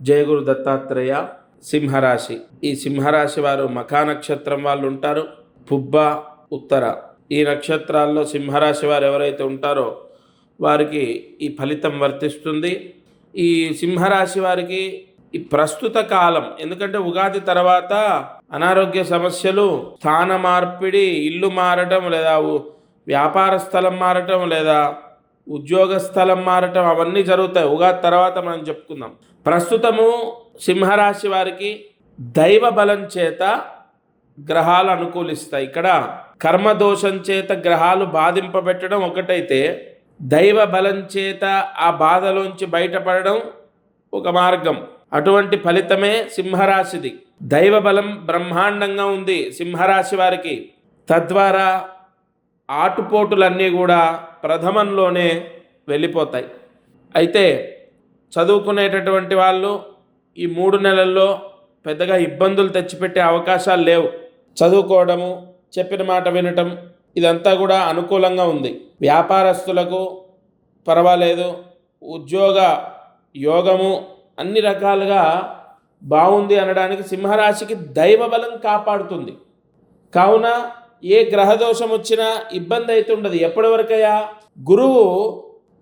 జయగురు దత్తాత్రేయ. సింహరాశి. ఈ సింహరాశి వారు మఖా నక్షత్రం వాళ్ళు ఉంటారు, పుబ్బ, ఉత్తర. ఈ నక్షత్రాల్లో సింహరాశి వారు ఎవరైతే ఉంటారో వారికి ఈ ఫలితం వర్తిస్తుంది. ఈ సింహరాశి వారికి ఈ ప్రస్తుత కాలం, ఎందుకంటే ఉగాది తర్వాత అనారోగ్య సమస్యలు, స్థాన మార్పిడి, ఇల్లు మారటం లేదా వ్యాపార స్థలం మారటం లేదా ఉద్యోగ స్థలం మారటం, అవన్నీ జరుగుతాయి. ఉగాది తర్వాత మనం చెప్పుకుందాం. ప్రస్తుతము సింహరాశి వారికి దైవ బలం చేత గ్రహాలు అనుకూలిస్తాయి. ఇక్కడ కర్మదోషం చేత గ్రహాలు బాధింపబెట్టడం ఒకటైతే, దైవ బలం చేత ఆ బాధలోంచి బయటపడడం ఒక మార్గం. అటువంటి ఫలితమే సింహరాశిది. దైవ బలం బ్రహ్మాండంగా ఉంది సింహరాశి వారికి. తద్వారా ఆటుపోటులన్నీ కూడా ప్రథమంలోనే వెళ్ళిపోతాయి. అయితే చదువుకునేటటువంటి వాళ్ళు ఈ 3 నెలల్లో పెద్దగా ఇబ్బందులు తెచ్చిపెట్టే అవకాశాలు లేవు. చదువుకోవడము, చెప్పిన మాట వినటం, ఇదంతా కూడా అనుకూలంగా ఉంది. వ్యాపారస్తులకు పర్వాలేదు, ఉద్యోగ యోగము అన్ని రకాలుగా బాగుంది అనడానికి సింహరాశికి దైవ బలం కాపాడుతుంది. కావున ఏ గ్రహదోషం వచ్చినా ఇబ్బంది అయితే ఉండదు. ఎప్పటి వరకయ్యా? గురువు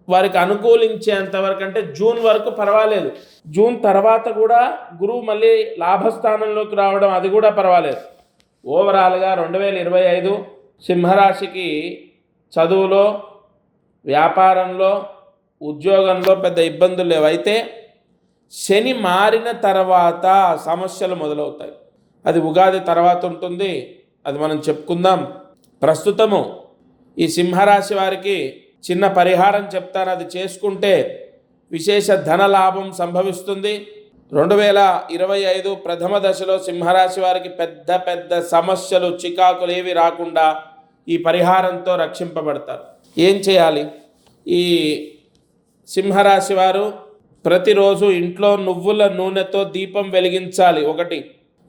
వారికి అనుకూలించేంత వరకు, అంటే జూన్ వరకు పర్వాలేదు. జూన్ తర్వాత కూడా గురువు మళ్ళీ లాభస్థానంలోకి రావడం, అది కూడా పర్వాలేదు. ఓవరాల్గా 2025 సింహరాశికి చదువులో, వ్యాపారంలో, ఉద్యోగంలో పెద్ద ఇబ్బందులు లేవు. అయితే శని మారిన తర్వాత సమస్యలు మొదలవుతాయి. అది ఉగాది తర్వాత ఉంటుంది, అది మనం చెప్పుకుందాం. ప్రస్తుతము ఈ సింహరాశి వారికి చిన్న పరిహారం చెప్తాను, అది చేసుకుంటే విశేష ధన లాభం సంభవిస్తుంది. 2025 ప్రథమ దశలో సింహరాశి వారికి పెద్ద పెద్ద సమస్యలు, చికాకులు ఏవి రాకుండా ఈ పరిహారంతో రక్షింపబడతారు. ఏం చేయాలి? ఈ సింహరాశి వారు ప్రతిరోజు ఇంట్లో నువ్వుల నూనెతో దీపం వెలిగించాలి. ఒకటి.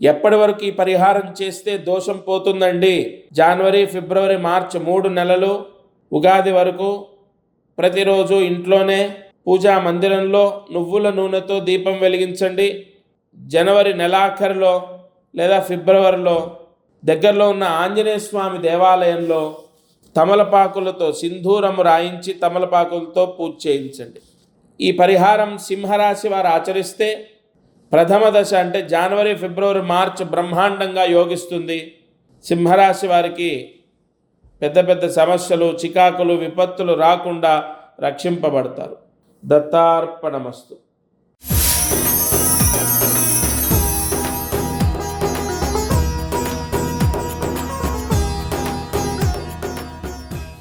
ఎప్పటి వరకు ఈ పరిహారం చేస్తే దోషం పోతుందండి? జనవరి, ఫిబ్రవరి, మార్చి 3 నెలలు ఉగాది వరకు ప్రతిరోజు ఇంట్లోనే పూజా మందిరంలో నువ్వుల నూనెతో దీపం వెలిగించండి. జనవరి నెలాఖరులో లేదా ఫిబ్రవరిలో దగ్గరలో ఉన్న ఆంజనేయ స్వామి దేవాలయంలో తమలపాకులతో సింధూరము రాయించి తమలపాకులతో పూజ చేయించండి. ఈ పరిహారం సింహరాశి వారు ఆచరిస్తే ప్రథమ దశ అంటే జనవరి, ఫిబ్రవరి, మార్చి బ్రహ్మాండంగా యోగిస్తుంది. సింహరాశి వారికి పెద్ద పెద్ద సమస్యలు, చికాకులు, విపత్తులు రాకుండా రక్షింపబడతారు. దత్తార్పణమస్తు.